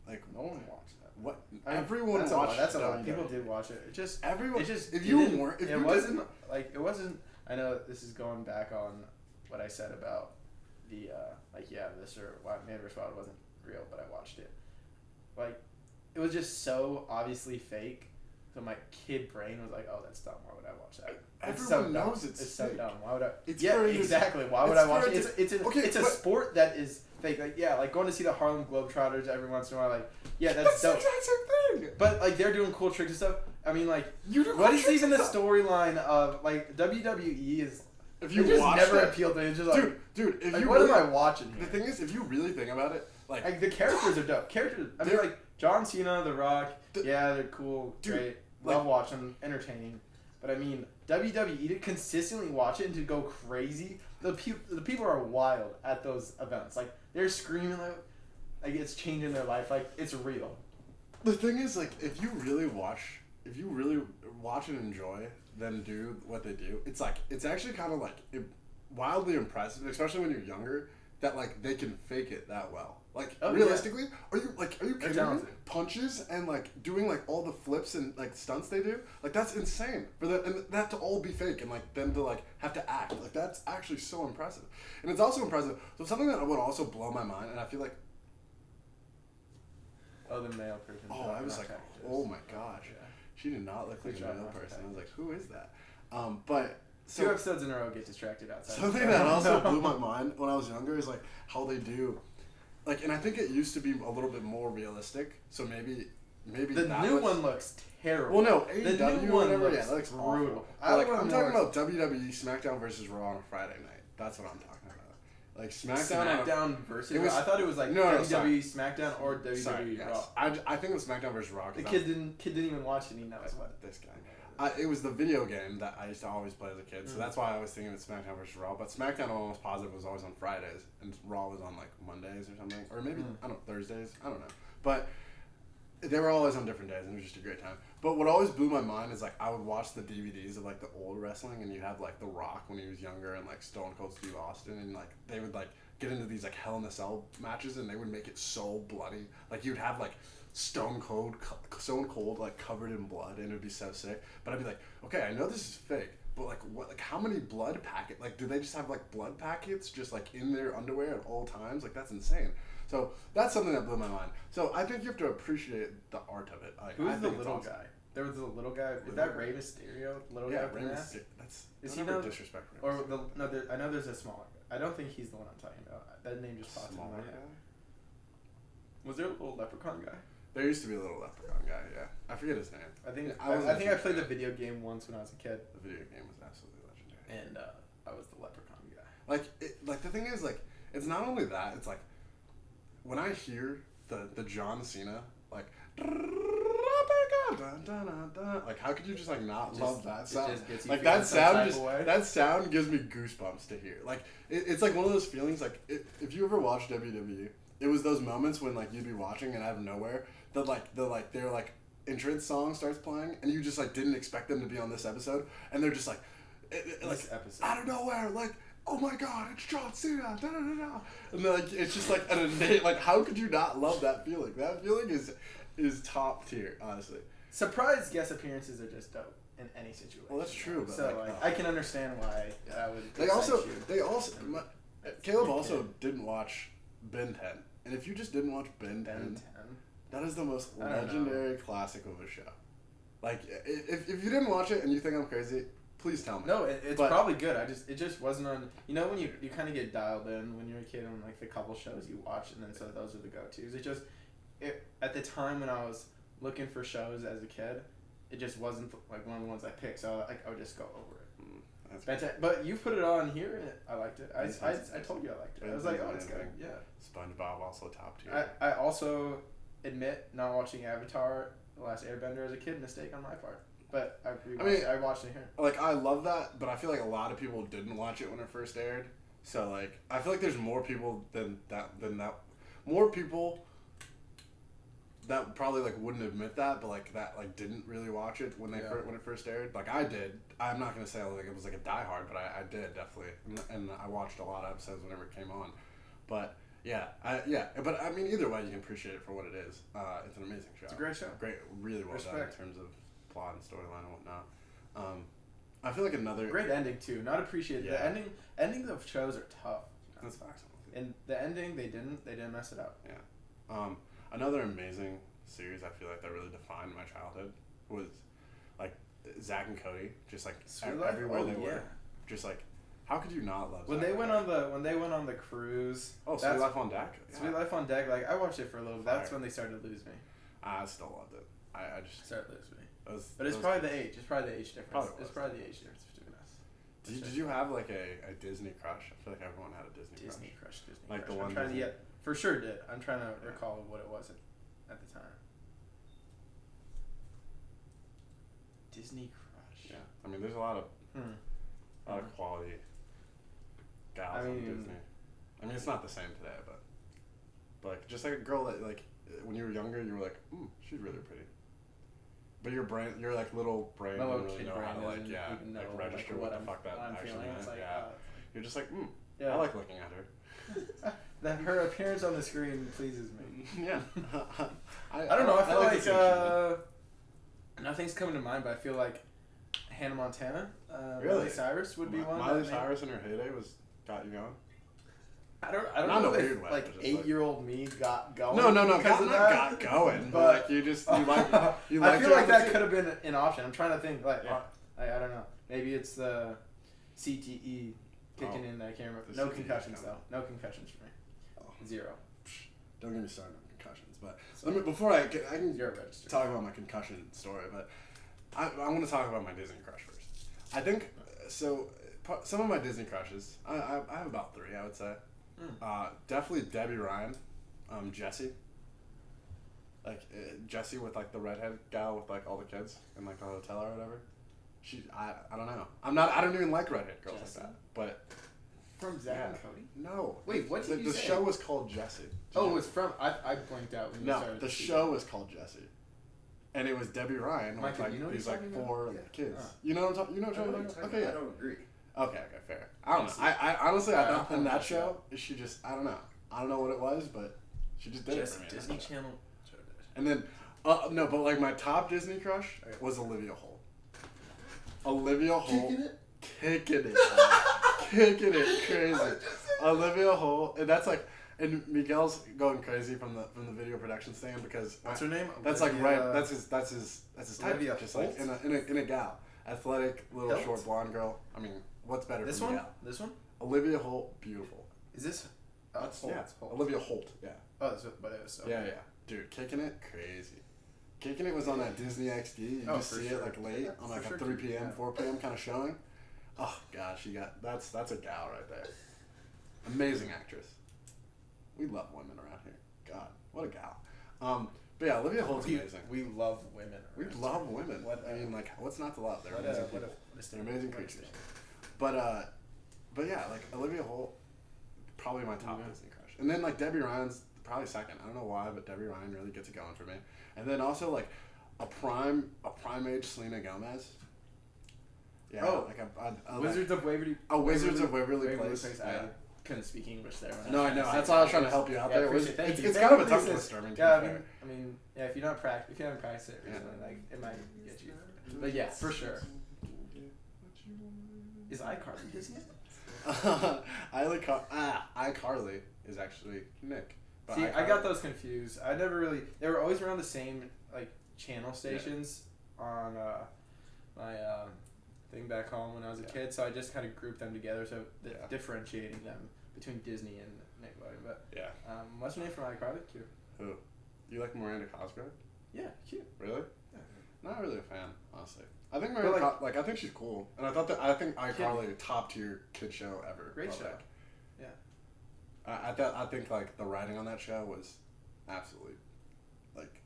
like No one watched that. what everyone that's watched. That's a lot. WWE. People did watch it. It just Everyone. It just if you weren't, if it you wasn't didn't, like it wasn't. I know this is going back on what I said about the Man vs. Wild wasn't real, but I watched it. Like it was just so obviously fake. So my kid brain was like, "Oh, that's dumb. Why would I watch that?" Everyone knows it's so fake. dumb. Why would I? It's yeah, for exactly. Why would it's I watch for it? It's a sport that is fake. Like like going to see the Harlem Globetrotters every once in a while. Like that's dope. the exact same thing. But like they're doing cool tricks and stuff. I mean, like You do what cool is tricks even the and stuff. storyline of like WWE is? If you it just watch never it, appealed to me. It's just like, dude, if like you what really, am I watching here? The thing is, if you really think about it, Like the characters are dope. I mean, like John Cena, The Rock. They're cool, dude, great. Love watching them, entertaining. But I mean, WWE to consistently watch it and to go crazy. The people are wild at those events. Like they're screaming like it's changing their life. Like it's real. the thing is, like, if you really watch and enjoy them do what they do, it's actually kind of like wildly impressive, especially when you're younger, that like they can fake it that well. Like realistically, are you kidding me? Punches and like doing like all the flips and like stunts they do, like that's insane for and that to all be fake and like them to like have to act, like that's actually so impressive. And it's also impressive. So something that would also blow my mind, and I feel like The male person. I was like, oh my gosh, Yeah. she did not look like a male person. I was like, who is that? But Two episodes in a row get distracted outside. something that also blew my mind when I was younger is like how they do, like, and I think it used to be a little bit more realistic. So maybe the new one looks terrible. Well, no, the AEW new or one whatever, looks that looks brutal. awful. I'm talking about WWE SmackDown versus Raw on a Friday night. That's what I'm talking about. Like SmackDown versus. was- I thought it was like no, WWE SmackDown or WWE Sorry, Raw. yes. I think it was SmackDown versus Raw. The kid didn't even watch it. He knows what. This guy. It was the video game that I used to always play as a kid, so that's why I was thinking of SmackDown versus Raw. But SmackDown, I'm almost positive, was always on Fridays, and Raw was on like Mondays or something, or maybe Thursdays. I don't know. But they were always on different days, and it was just a great time. But what always blew my mind is like I would watch the DVDs of like the old wrestling, and you have like The Rock when he was younger, and like Stone Cold Steve Austin, and like they would like get into these like Hell in a Cell matches, and they would make it so bloody. Like you'd have like Stone Cold like covered in blood, and it would be so sick. But I'd be like, okay, I know this is fake, but like what? Like how many blood packets? Like do they just have like blood packets just like in their underwear at all times? Like that's insane. So that's something that blew my mind. So I think you have to appreciate the art of it. Who's the little guy? There was the little guy. Is that Rey Mysterio? Little guy with the mask? That's is he never the disrespect for or I know there's a smaller guy. I don't think he's the one I'm talking about. That name just popped in my head. Was there a little leprechaun guy? There used to be a little leprechaun guy. Yeah, I forget his name. I think I I played the video game once when I was a kid. The video game was absolutely legendary. And I was the leprechaun guy. Like the thing is, like, it's not only that. It's like when I hear the John Cena like like how could you just like not love that sound? It just gets you like feeling that some sound type just of way. that sound gives me goosebumps to hear. Like it's like one of those feelings. Like if you ever watched WWE, it was those moments when like you'd be watching and out of nowhere their like entrance song starts playing, and you just like didn't expect them to be on this episode, and they're just like This episode. out of nowhere, like, oh my god, it's John Cena, da da da da, and then, like it's just like like how could you not love that feeling? That feeling is top tier, honestly. Surprise guest appearances are just dope in any situation. Well, that's true. But So I can understand why that would. Caleb also didn't watch Ben 10. And if you just didn't watch Ben 10, that is the most legendary classic of a show. Like, if you didn't watch it and you think I'm crazy, please tell me. No, it's probably good. It just wasn't on. You know when you kind of get dialed in when you're a kid on like the couple shows you watch, and then so those are the go-tos. At the time when I was looking for shows as a kid, it just wasn't like one of the ones I picked. So I would just go over it. But you put it on here, and I liked it. I told you I liked it. I was like, oh, it's good. Yeah. SpongeBob also top tier. I also admit not watching Avatar: The Last Airbender as a kid, mistake on my part. But I watched it here. Like, I love that, but I feel like a lot of people didn't watch it when it first aired. So, like, I feel like there's more people than that. More people that probably, like, wouldn't admit that, but, like, that, like, didn't really watch it when when it first aired. Like, I did. I'm not going to say, like, it was, like, a diehard, but I did, definitely. And I watched a lot of episodes whenever it came on. But, but, I mean, either way, you can appreciate it for what it is. It's an amazing show. It's a great show. Really well done in terms of plot and storyline and whatnot. I feel like another great ending too. Not appreciated. Yeah. The endings of shows are tough. That's facts. And the ending, they didn't mess it up. Yeah. Another amazing series I feel like that really defined my childhood was like Zach and Cody. Just like everywhere they were. Just like, how could you not love? When Zach they went on the cruise. Oh, Sweet Life on Deck. Sweet Life on Deck. Like I watched it for a little bit. That's when they started to lose me. I still loved it. I just started to lose me. But it's probably the age. It's probably the age difference. It's probably the age difference between us. Did you have like a Disney crush? I feel like everyone had a Disney crush. Like the one. For sure did. I'm trying to recall what it was at the time. Disney crush. Yeah, I mean, there's a lot of quality gals on Disney. I mean, it's not the same today, but like just like a girl that like when you were younger, you were like, she's really pretty. But your like little brain doesn't really know how to like register what the fuck that actually meant. Like, you're just like, I like looking at her. That her appearance on the screen pleases me. Yeah. I don't know. I feel like nothing's coming to mind, but I feel like Hannah Montana, Miley Cyrus would be one. Miley Cyrus in her heyday got you going. I don't know if like 8-year-old me got going. No, got going. But like you like. I feel like that could have been an option. I'm trying to think. Like I don't know. Maybe it's the CTE kicking in. I can't remember. No concussions though. No concussions for me. Zero. Don't get me started on concussions. But before I can talk about my concussion story, but I want to talk about my Disney crush first. I think so. Some of my Disney crushes. I have about 3. I would say. Definitely Debbie Ryan, Jessie. Like Jessie with like the redhead gal with like all the kids in like the hotel or whatever. I don't know. I don't even like redhead girls like that. But from Zack and Cody. No. Wait, what did you say? The show was called Jessie. Oh, it was from. I blanked out when you started. No, the show was called Jessie. And it was Debbie Ryan with like these like 4 kids. You know what I'm talking? You know what I'm talking about? Okay, yeah. I don't agree. Okay, fair. I don't know. I honestly, I don't. In that show, she just, I don't know. I don't know what it was, but she just did it for me. Disney Channel. And then, no, but like my top Disney crush was Olivia Holt. Olivia Holt. Kicking it crazy. Olivia Holt, and that's like, and Miguel's going crazy from the video production stand because what's her name? That's like that's his type. Olivia just Holt? like in a gal, athletic little short blonde girl. I mean. What's better? This for one? Miguel? This one? Olivia Holt, beautiful. Is this? That's Holt. yeah. Holt. Olivia Holt, yeah. Oh, but it was so. Yeah, dude, Kicking It, crazy. Kicking It was on that Disney XD. You just see it like late on like a 3 p.m., 4 p.m. kind of showing. Oh gosh, that's a gal right there. Amazing actress. We love women around here. God, what a gal. But yeah, Olivia Holt's amazing. We love women. We love women. I mean, like, what's not to love? They're amazing people. They're amazing creatures. But yeah, like Olivia Holt, probably my top Disney crush. And then like Debbie Ryan's probably second. I don't know why, but Debbie Ryan really gets it going for me. And then also like a prime age Selena Gomez. Yeah, like a Wizards of Waverly. Wizards of Waverly Place. I couldn't speak English there. No, I know. That's why I was trying to help you out there. It's kind of a tongue twister. I mean, if you haven't practiced it recently, like it might get you. But yeah, for sure. Is iCarly Disney? iCarly is actually Nick. But See, I got those confused. I never really. They were always around the same like channel stations on my thing back home when I was a kid. So I just kind of grouped them together, so differentiating them between Disney and Nickelodeon. But what's your name from iCarly? Cute. Who? You like Miranda Cosgrove? Yeah, cute. Really? Yeah. Not really a fan, honestly. I think Miranda, I think she's cool, and I think iCarly top tier kid show ever. Great show. Like, yeah. I think like the writing on that show was absolutely like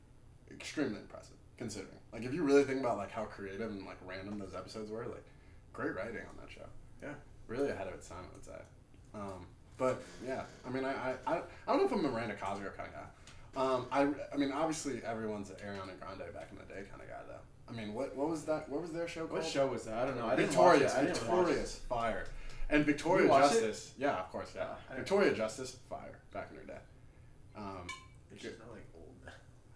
extremely impressive considering. Like if you really think about like how creative and like random those episodes were, like great writing on that show. Yeah. Really ahead of its time, I would say. But yeah, I mean I don't know if I'm a Miranda Cosgrove kind of guy. I mean obviously everyone's an Ariana Grande back in the day kind of guy though. I mean what was that? What was their show called? What show was that? I don't know. Victorious. I didn't watch it. Victorious. Fire. And Victoria Justice. Yeah, of course. Yeah. Victoria Justice. Fire. Back in her day. She's not like old.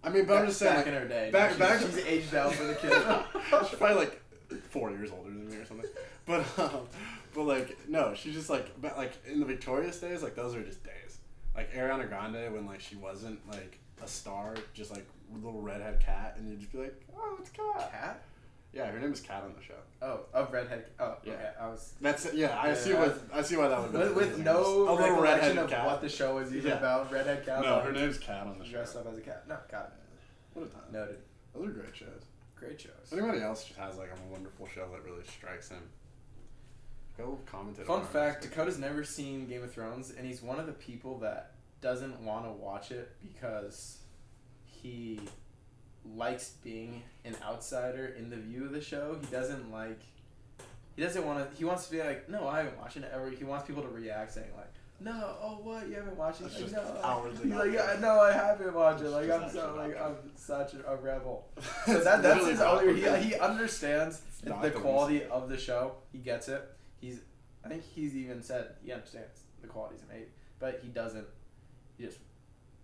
I mean, but I'm just saying. Back in her day. Back. She's aged out for the kid. She's probably like 4 years older than me or something. But like no, she's just like in the Victorious days, like those are just days. Like Ariana Grande when like she wasn't like a star, just like little redhead cat, and you'd just be like, oh, it's Cat. Cat? Yeah, her name is Cat on the show. Oh, of redhead. Oh, yeah. Okay. I was. That's it. Yeah, I see why that would be. With no a little recollection of cat. what the show was even about. Redhead cat. No, her name's Cat on the show. Dressed up as a cat. No, got it. What a time. Noted. Those are great shows. Great shows. If anybody else just has like a wonderful show that really strikes him, go comment it. Fun fact: Dakota's never seen Game of Thrones, and he's one of the people that doesn't want to watch it because he likes being an outsider in the view of the show. He doesn't want to. He wants to be like, no, I haven't watched it ever. He wants people to react saying like, no, oh what, you haven't watched it? That's Like, just no, outwardly he's like, yeah, no, I haven't watched it. Like I'm such a rebel. So that's his other. He understands the quality of the show. He gets it. I think he's even said he understands the quality's amazing, but he doesn't. He just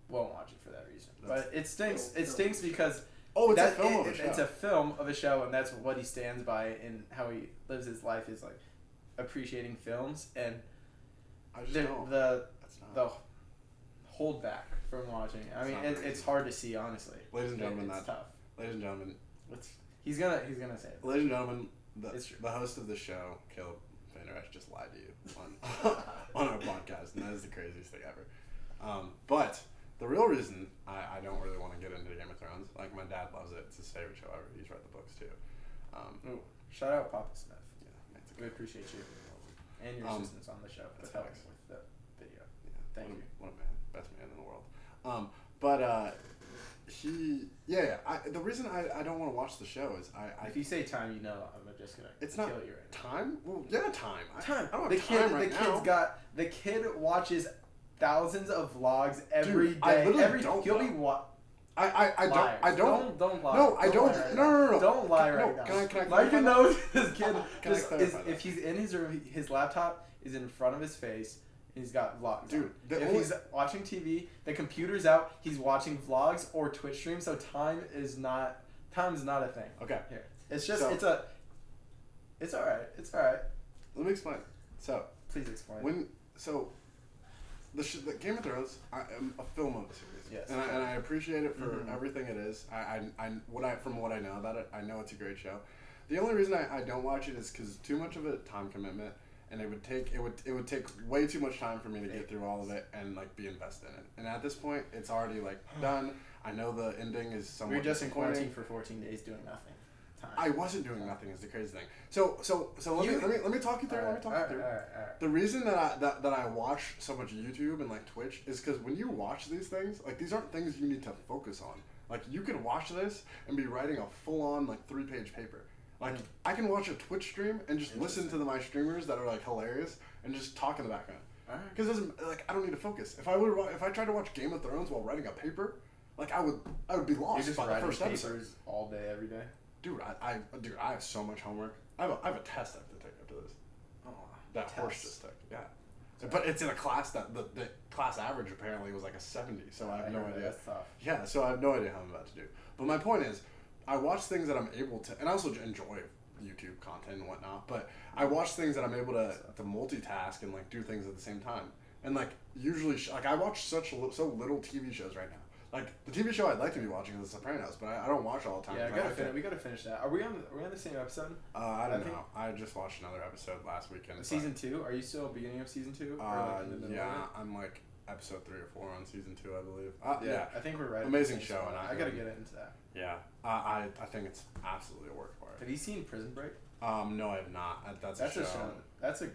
won't watch it for that reason. But it stinks. It stinks because it's a film of a show. It's a film of a show, and that's what he stands by and how he lives his life is like appreciating films and the hold back from watching. I mean, it's hard to see, honestly. Ladies and gentlemen, it's tough. Ladies and gentlemen, he's gonna say it. Ladies and gentlemen, the host of the show, Caleb Vanderresh, just lied to you on our podcast, and that is the craziest thing ever. But the real reason I don't really want to get into Game of Thrones, like my dad loves it. It's his favorite show ever. He's read the books too. Ooh, shout out Papa Smith. Yeah, we appreciate you and your assistance on the show with helping with the video. Yeah, thank you. What a man, best man in the world. The reason I don't want to watch the show is if you say time, you know I'm just gonna kill you right now. Time. Well, yeah, time. Time. I don't have time right now. The kid watches thousands of vlogs every day. I literally don't. He'll be I don't. Don't lie. No, I don't. No. Don't lie right now. Can I Mike knows this kid if he's in his room, his laptop is in front of his face. He's got vlogs. Dude, if he's watching TV, the computer's out. He's watching vlogs or Twitch streams. So time is not a thing. Okay. Here, it's just it's all right. It's all right. Let me explain. So please explain. The Game of Thrones, I'm a film of the series. Yes. And I appreciate it for everything it is. From what I know about it, I know it's a great show. The only reason I don't watch it is because too much of a time commitment, and it would take way too much time for me to get through all of it and like be invested in it. And at this point, it's already like done. I know the ending is somewhat. We're just in quarantine for 14 days doing nothing. Time. I wasn't doing nothing is the crazy thing. So let me talk you through. Let me talk you through. The reason that I watch so much YouTube and like Twitch is because when you watch these things, like these aren't things you need to focus on. Like you could watch this and be writing a full on like 3-page paper. Like I can watch a Twitch stream and just listen to my streamers that are like hilarious and just talk in the background. Because I don't need to focus. If I tried to watch Game of Thrones while writing a paper, like I would be lost by the first episode. Papers all day, every day. Dude, I have so much homework. I have a test I have to take after this. Oh, that horse just took. Yeah, but it's in a class that the class average apparently was like a 70. So I have no idea. That's tough. Yeah, so I have no idea how I'm about to do. But my point is, I watch things that I'm able to, and I also enjoy YouTube content and whatnot. But I watch things that I'm able to multitask and like do things at the same time. And like usually, like I watch so little TV shows right now. Like the TV show I'd like to be watching is The Sopranos, but I don't watch all the time. Yeah, we gotta finish that. Are we on the same episode? I don't know. I just watched another episode last weekend. Season 2? Are you still beginning of season 2? Yeah, I'm like episode 3 or 4 on season 2, I believe. Yeah, I think we're right. Amazing show, and I gotta get into that. Yeah, I think it's absolutely a work for it. Have you seen Prison Break? No, I have not. That's a show. That's a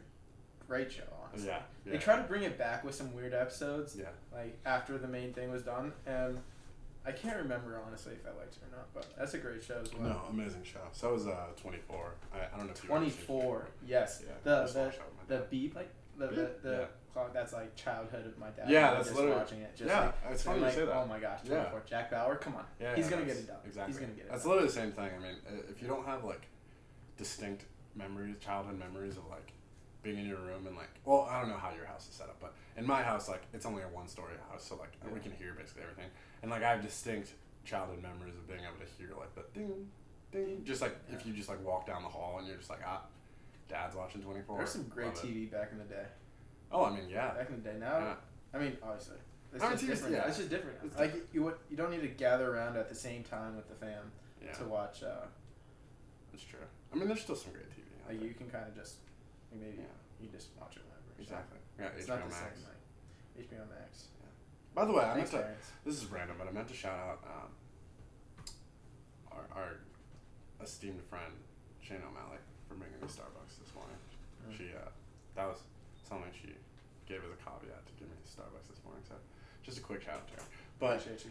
great show, honestly. Yeah. They try to bring it back with some weird episodes. Yeah. Like after the main thing was done, and I can't remember honestly if I liked it or not, but that's a great show as well. No, amazing show. So was 24. I don't know if you 24. Yes. Yeah. The beat like the clock. That's like childhood of my dad. Yeah, that's just literally watching it. Just yeah. Like, It's funny you say that. Oh my gosh, 24. Yeah. Jack Bauer, come on. Yeah, he's gonna get it done. Exactly. He's gonna get it. That's done. literally the same thing. I mean, if you don't have like distinct memories, childhood memories of like being in your room and like, well, I don't know how your house is set up, but in my house, like it's only a 1-story house, so like we can hear basically everything, and like I have distinct childhood memories of being able to hear like the ding, ding, just like if you just like walk down the hall and you're just like, Dad's watching 24. There's some great TV back in the day. Oh, I mean, yeah. Back in the day. Now, yeah. I mean, obviously, it's I mean, just different. yeah. It's just different. It's like you don't need to gather around at the same time with the fam to watch. That's true. I mean, there's still some great TV. Like you can kind of just maybe you just watch it whenever. Exactly. So. Yeah, it's HBO not the Max. same. Like, HBO Max. Yeah. By the way, Thanks, this is random, but I meant to shout out our esteemed friend Shane O'Malley for bringing me Starbucks this morning. Mm. She that was something she gave as a caveat to give me Starbucks this morning. So just a quick shout out to her. But appreciate you.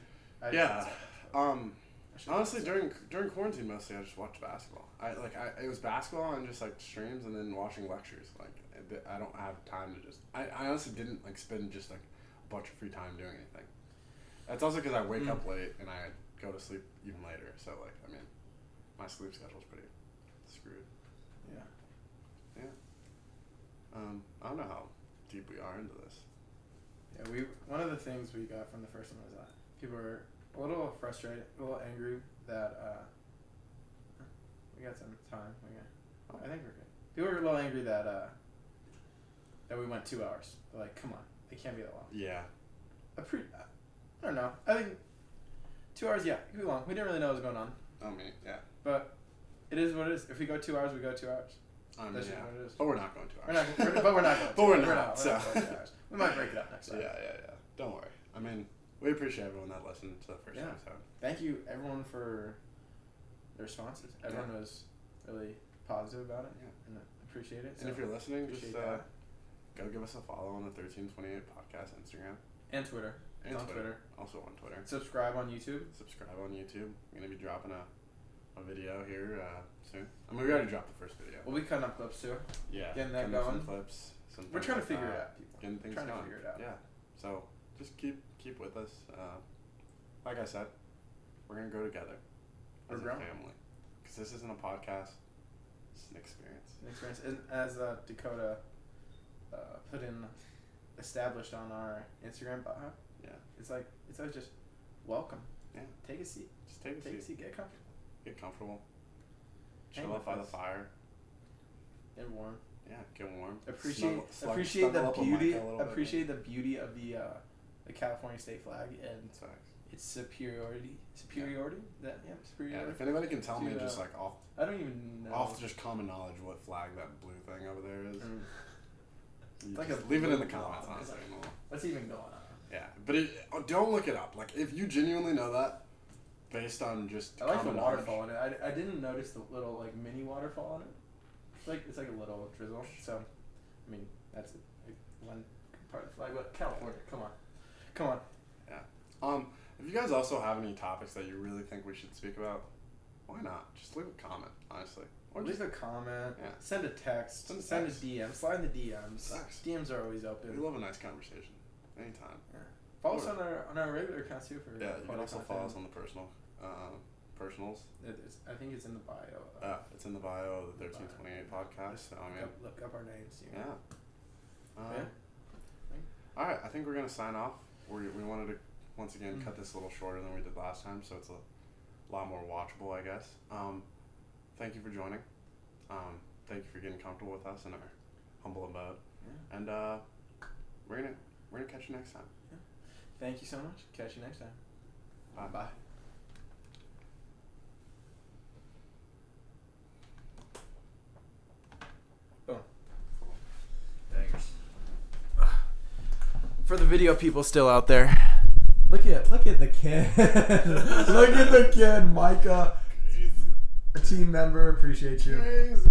Honestly, during quarantine mostly I just watched basketball. It was basketball and just like streams and then watching lectures. Like I don't have time to just. I honestly didn't like spend just like a bunch of free time doing anything. That's also because I wake up late and I go to sleep even later. So like I mean, my sleep schedule's pretty screwed. Yeah. Yeah. I don't know how deep we are into this. Yeah, one of the things we got from the first one was that people were a little frustrated, a little angry that we got some time. I think we're good. People were a little angry that we went 2 hours. They're like, come on, it can't be that long. Yeah. I don't know. I think 2 hours, yeah, it could be long. We didn't really know what was going on. I mean, yeah. But it is what it is. If we go 2 hours, we go 2 hours. I mean, That's yeah. just what it is. But we're not going 2 hours. We're not going. But we're not going 2 hours. We might break it up next time. Yeah. Don't worry. I mean, we appreciate everyone that listened to the first episode. Thank you, everyone, for their responses. Everyone was really positive about it. Yeah. And I appreciate it. And if you're listening, just go give us a follow on the 1328 Podcast Instagram. And Twitter. And on Twitter. Also on Twitter. Subscribe on YouTube. I'm going to be dropping a video here soon. I mean, we already dropped the first video. We'll be cutting up clips too. Yeah. Getting that going. Some clips. We're trying to figure it out, people. Getting things going. to figure it out. Yeah. So just keep with us. Like I said, we're going to grow together as a family. Because this isn't a podcast. It's an experience. And as Dakota put in, established on our Instagram bio. Yeah. It's like just welcome. Yeah. Take a seat. Just take a seat. Get comfortable. Get comfortable. Chill out by the fire. Get warm. Yeah, get warm. Appreciate the beauty. Appreciate the beauty of the California state flag and its superiority. Superiority. Yeah. Yeah. If anybody can tell me just like off. I don't even know. Off just common knowledge what flag that blue thing over there is. It's like leave it in the comments. Honestly. What's even going on? Yeah, but don't look it up. Like if you genuinely know that, based on just. I like the waterfall in it. I didn't notice the little like mini waterfall in it. It's like a little drizzle. So, I mean that's one part of the flag. But California, come on. Yeah. If you guys also have any topics that you really think we should speak about, why not? Just leave a comment, honestly. Or leave a comment. Yeah. Send a text. Send a DM. Slide in the DMs. Text. DMs are always open. We love a nice conversation. Anytime. Yeah. Follow us on our regular accounts too. You can also follow us on the personals. I think it's in the bio. It's in the bio of the 1328 podcast. So, look up our names. Yeah. All right. I think we're gonna sign off. We wanted to once again cut this a little shorter than we did last time, so it's a lot more watchable, I guess. Thank you for joining. Thank you for getting comfortable with us in our humble abode. Yeah. And we're gonna catch you next time. Thank you so much. Catch you next time. Bye. Bye. Boom. Thanks. For the video people still out there, Look at the kid. Look at the kid, Micah. A team member, appreciate you. Crazy.